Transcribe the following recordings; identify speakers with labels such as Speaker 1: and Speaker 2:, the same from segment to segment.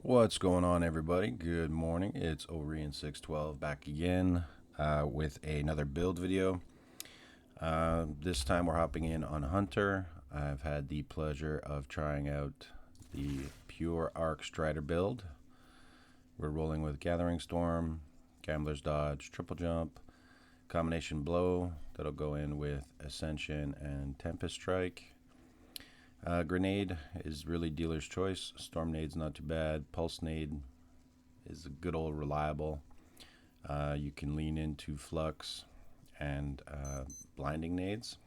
Speaker 1: What's going on, everybody? Good morning. It's Orion612 back again with another build video. This time we're hopping in on Hunter. I've had the pleasure of trying out the Pure Arc Strider build. We're rolling with Gathering Storm, Gambler's Dodge, Triple Jump, Combination Blow. That'll go in with Ascension and Tempest Strike. Grenade is really dealer's choice. Storm Nade's not too bad. Pulse Nade is a good old reliable. You can lean into Flux and Blinding Nades.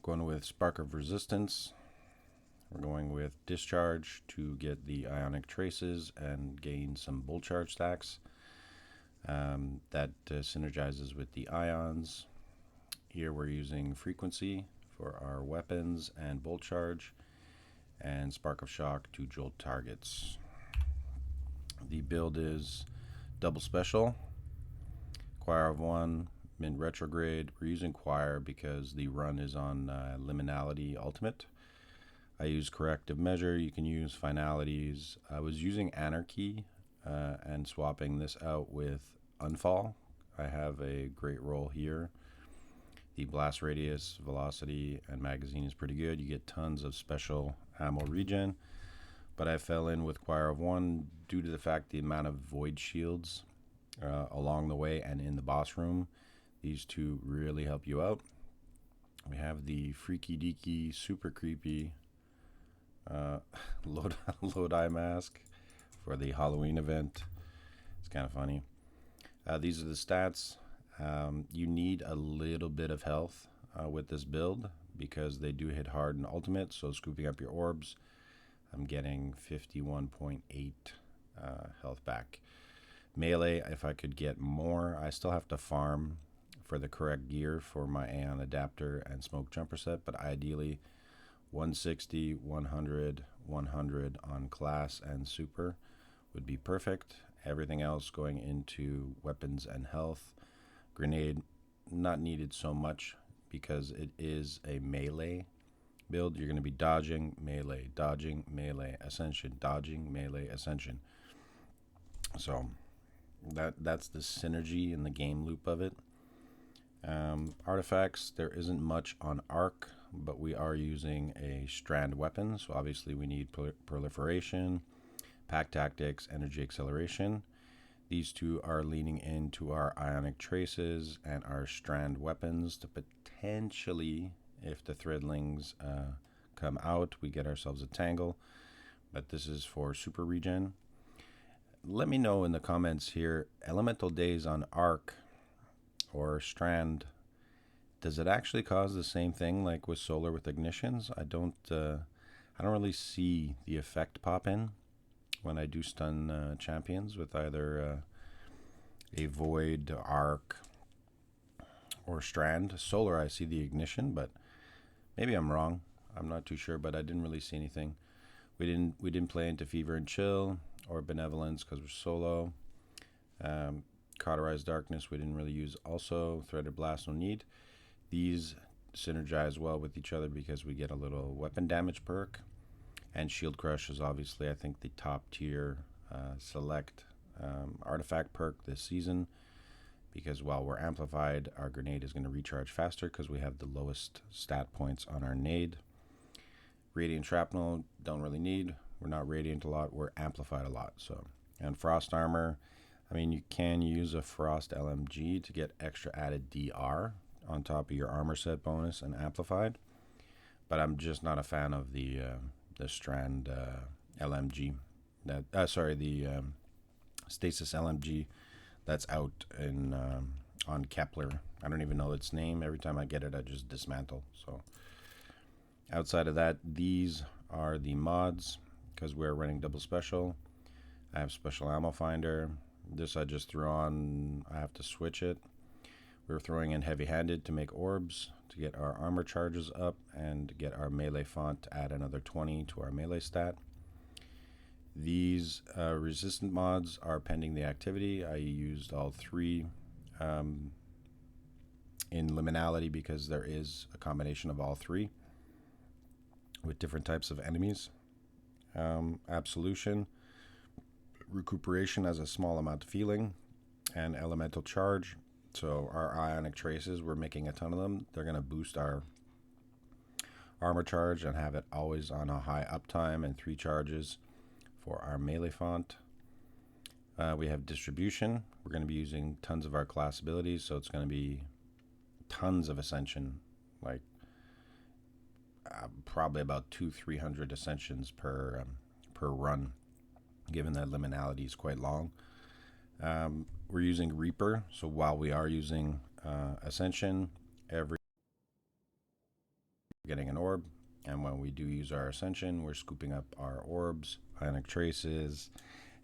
Speaker 1: Going with Spark of Resistance. We're going with Discharge to get the Ionic Traces and gain some Bolt Charge stacks. That synergizes with the Ions. Here we're using Frequency for our weapons and Bolt Charge, and Spark of Shock to jolt targets. The build is double special, Choir of One, Mint Retrograde. We're using Choir because the run is on Liminality Ultimate. I use Corrective Measure. You can use Finalities. I was using Anarchy and swapping this out with Unfall. I have a great roll here. The blast radius, velocity, and magazine is pretty good. You get tons of special ammo regen. But I fell in with Choir of One due to the fact the amount of void shields along the way and in the boss room. These two really help you out. We have the Freaky Deaky, super creepy Lodi mask for the Halloween event. It's kind of funny. These are the stats. You need a little bit of health with this build because they do hit hard in ultimate, so scooping up your orbs, I'm getting 51.8 health back. Melee, if I could get more, I still have to farm for the correct gear for my Aeon adapter and smoke jumper set, but ideally 160, 100, 100 on class and super would be perfect. Everything else going into weapons and health. Grenade, not needed so much because it is a melee build. You're going to be dodging, melee, ascension, dodging, melee, ascension. So that's the synergy in the game loop of it. Artifacts, there isn't much on Arc, but we are using a strand weapon. So obviously we need proliferation, pack tactics, energy acceleration. These two are leaning into our Ionic Traces and our Strand weapons to potentially, if the Threadlings come out, we get ourselves a Tangle. But this is for super regen. Let me know in the comments here, Elemental Days on Arc or Strand, does it actually cause the same thing like with Solar with Ignitions? I don't really see the effect pop in when I do stun champions with either a Void, Arc, or Strand. Solar, I see the ignition, but maybe I'm wrong. I'm not too sure, but I didn't really see anything. We didn't play into Fever and Chill or Benevolence because we're solo. Cauterized Darkness we didn't really use. Also, Threaded Blast, no need. These synergize well with each other because we get a little weapon damage perk. And Shield Crush is obviously, I think, the top tier select artifact perk this season, because while we're amplified, our grenade is going to recharge faster because we have the lowest stat points on our nade. Radiant Shrapnel, don't really need. We're not radiant a lot, we're amplified a lot. So, and Frost Armor, I mean, you can use a Frost LMG to get extra added DR on top of your armor set bonus and amplified, but I'm just not a fan of the Strand LMG. The Stasis LMG that's out in on Kepler. I don't even know its name. Every time I get it, I just dismantle. So outside of that, these are the mods because we're running double special. I have special ammo finder. This I just threw on. I have to switch it. We're throwing in heavy-handed to make orbs to get our armor charges up and get our melee font to add another 20 to our melee stat. These resistant mods are pending the activity. I used all three in Liminality because there is a combination of all three with different types of enemies. absolution. Recuperation has a small amount of healing, and elemental charge. So our ionic traces, we're making a ton of them. They're going to boost our armor charge and have it always on a high uptime, and 3 charges for our melee font. We have distribution. We're going to be using tons of our class abilities, so it's going to be tons of ascension, like probably about 200-300 ascensions per run, given that liminality is quite long. We're using Reaper, so while we are using ascension, every getting an orb, and when we do use our ascension, we're scooping up our orbs, ionic traces.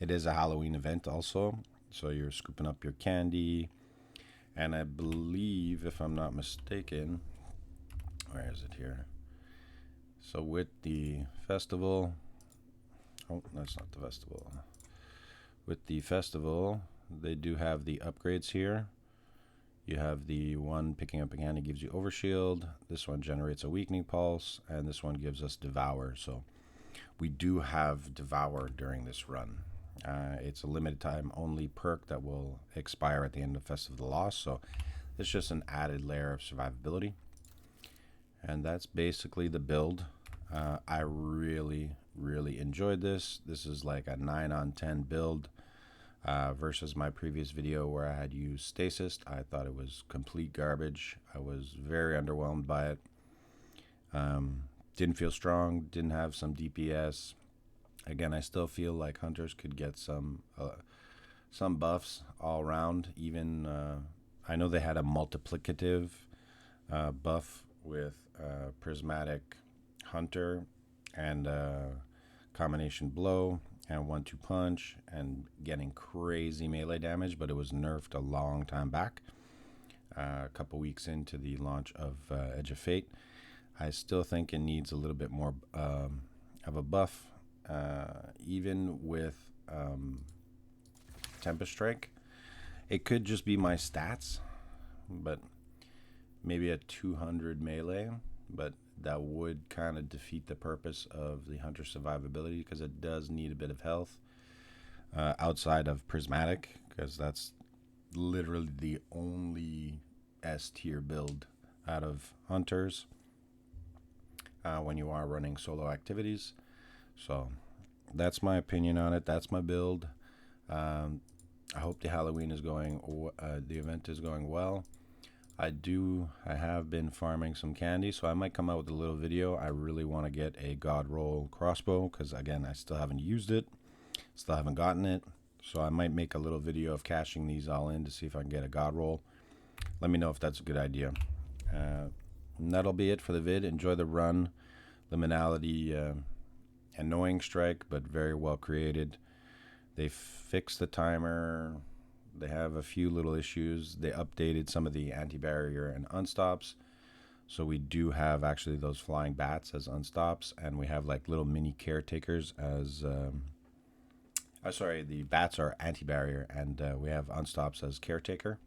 Speaker 1: It is a Halloween event also, so you're scooping up your candy, and I believe, if I'm not mistaken, where is it here? So with the festival, oh, that's not the festival. With the festival, they do have the upgrades here. You have the one picking up a candy gives you overshield. This one generates a weakening pulse, and this one gives us devour. So we do have devour during this run. It's a limited time only perk that will expire at the end of Festival of the Lost. So it's just an added layer of survivability. And that's basically the build. I really enjoyed this. This is like a 9 on 10 build. Versus my previous video where I had used stasis. I thought it was complete garbage. I was very underwhelmed by it. Didn't feel strong, didn't have some DPS. Again, I still feel like hunters could get some buffs all around. Even I know they had a multiplicative buff with prismatic hunter and combination blow and 1-2 punch and getting crazy melee damage, but it was nerfed a long time back, a couple weeks into the launch of Edge of Fate. I still think it needs a little bit more of a buff, even with Tempest Strike. It could just be my stats, but maybe a 200 melee, but that would kind of defeat the purpose of the hunter survivability, because it does need a bit of health outside of prismatic, because that's literally the only S tier build out of hunters when you are running solo activities. So that's my opinion on it. That's my build. I hope the Halloween is going, the event is going well. I have been farming some candy, so I might come out with a little video. I really want to get a God Roll crossbow, because again, I still haven't used it, still haven't gotten it. So I might make a little video of cashing these all in to see if I can get a God Roll. Let me know if that's a good idea. And that'll be it for the vid. Enjoy the run. Liminality, annoying strike, but very well created. They fixed the timer. They have a few little issues. They updated some of the anti-barrier and unstops. So we do have actually those flying bats as unstops, and we have like little mini caretakers as... sorry, the bats are anti-barrier, and we have unstops as caretaker.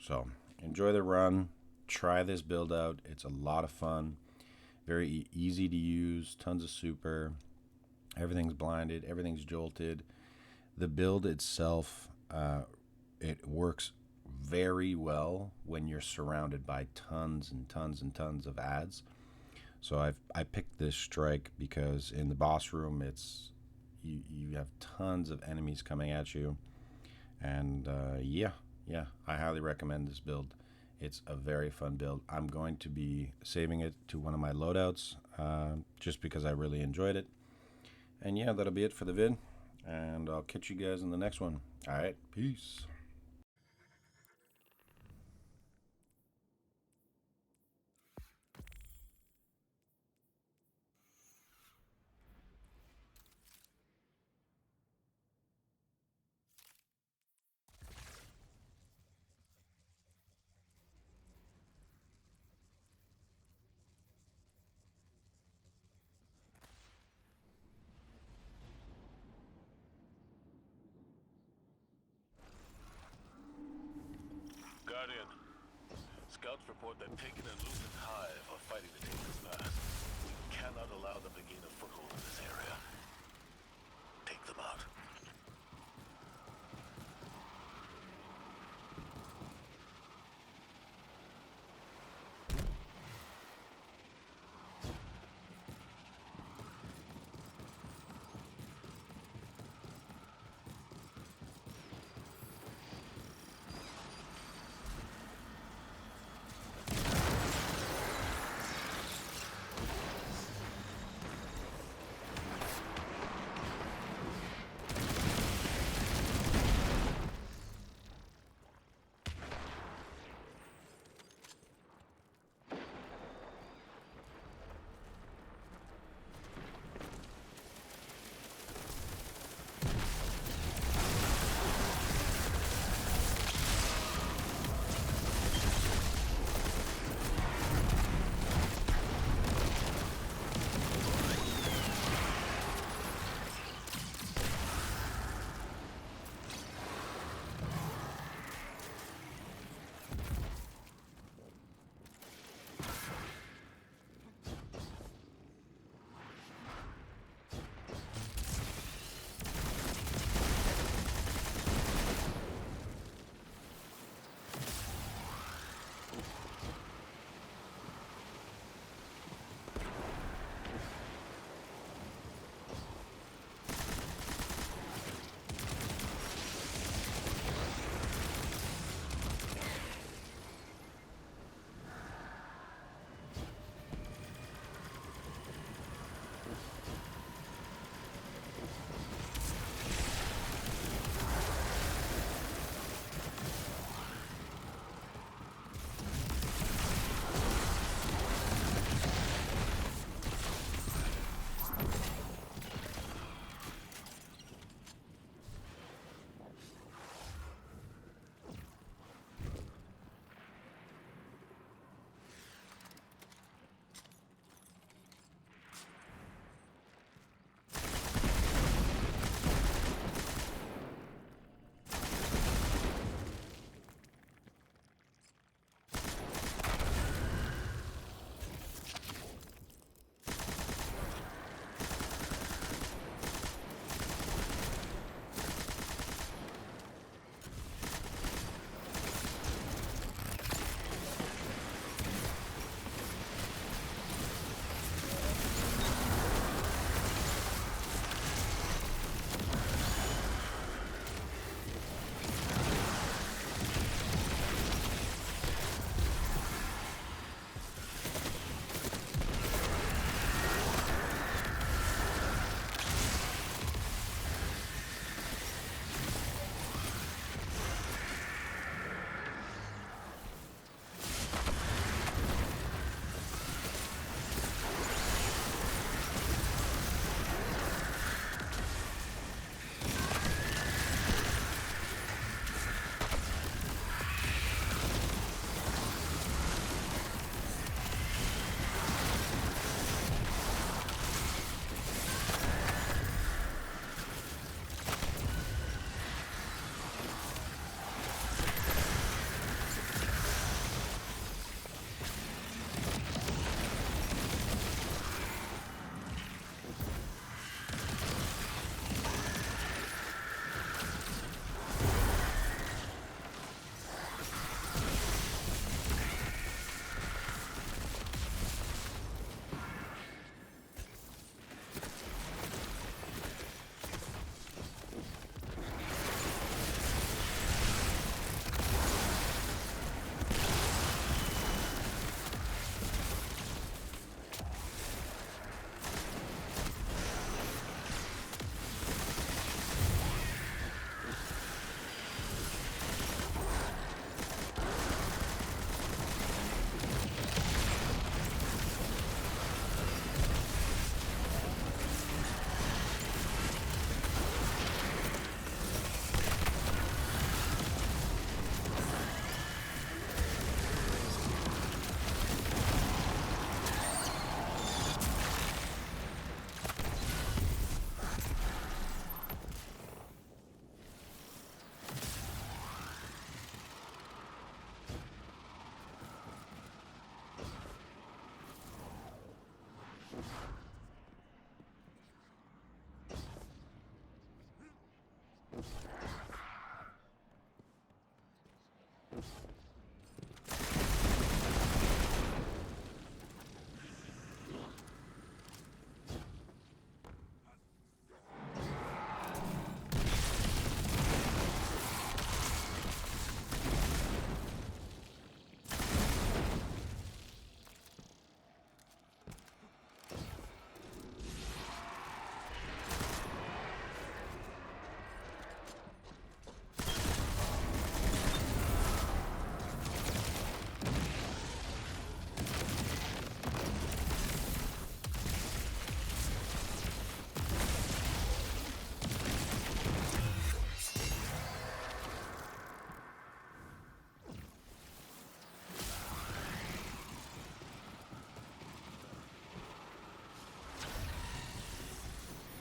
Speaker 1: So enjoy the run. Try this build out. It's a lot of fun. Very easy to use. Tons of super. Everything's blinded. Everything's jolted. The build itself... it works very well when you're surrounded by tons and tons and tons of ads. So I picked this strike because in the boss room it's you have tons of enemies coming at you, and yeah, I highly recommend this build. It's a very fun build. I'm going to be saving it to one of my loadouts just because I really enjoyed it. And yeah, that'll be it for the vid, and I'll catch you guys in the next one. All right, peace.
Speaker 2: Guardian, scouts report that Taken and Lucent Hive are fighting to take this pass. We cannot allow them to gain a foothold in this area.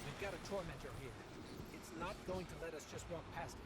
Speaker 3: We've got a tormentor here. It's not going to let us just walk past it.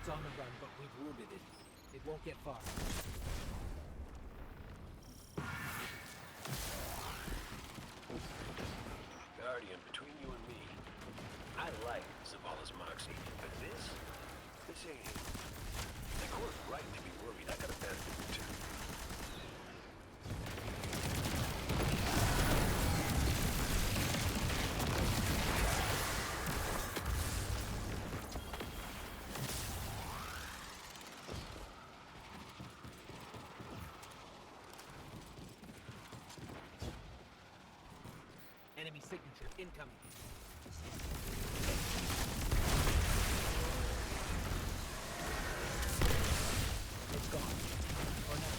Speaker 3: It's on the run, but we've wounded it. It won't get far.
Speaker 2: Guardian, between you and me, I like Zavala's moxie, but this ain't it. The court's right to be worried. I got a bad feeling too.
Speaker 3: Enemy signature incoming. It's gone. Or not.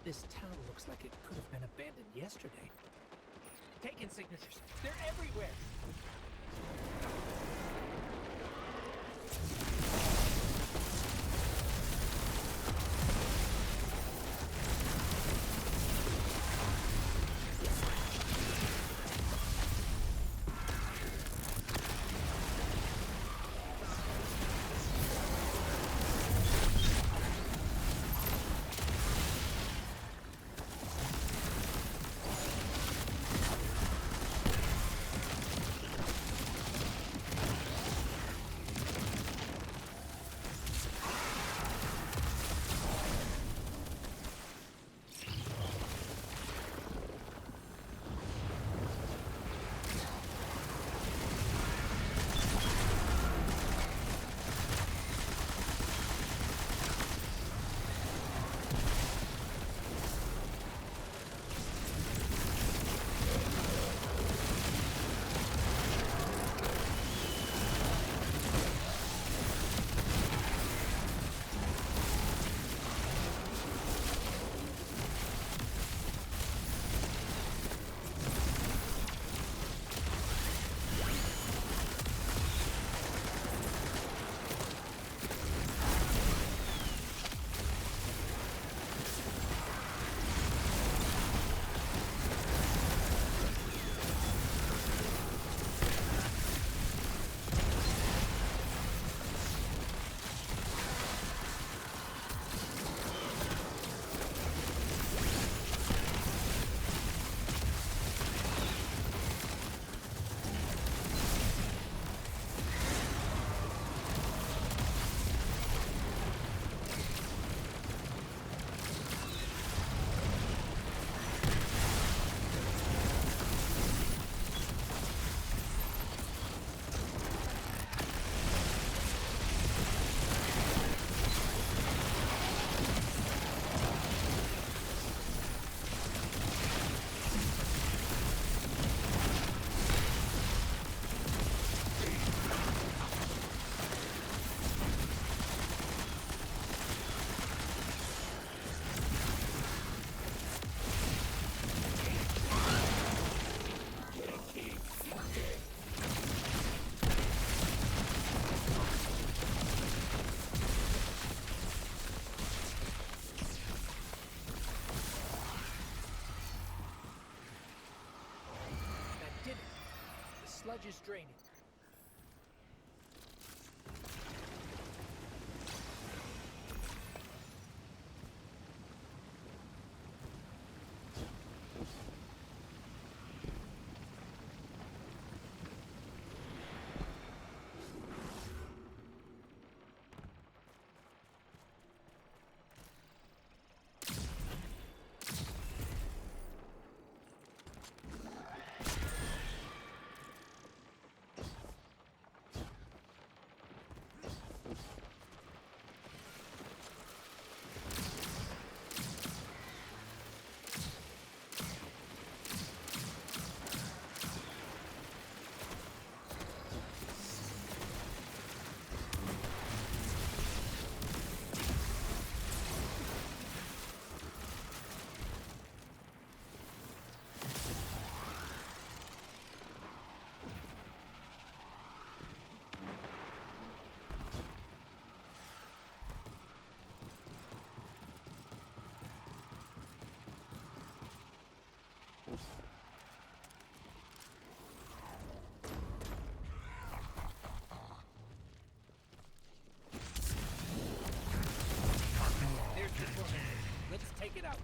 Speaker 3: This town looks like it could have been abandoned yesterday. Taken signatures. They're everywhere. sludge is draining. There's the tornado. Let's take it out.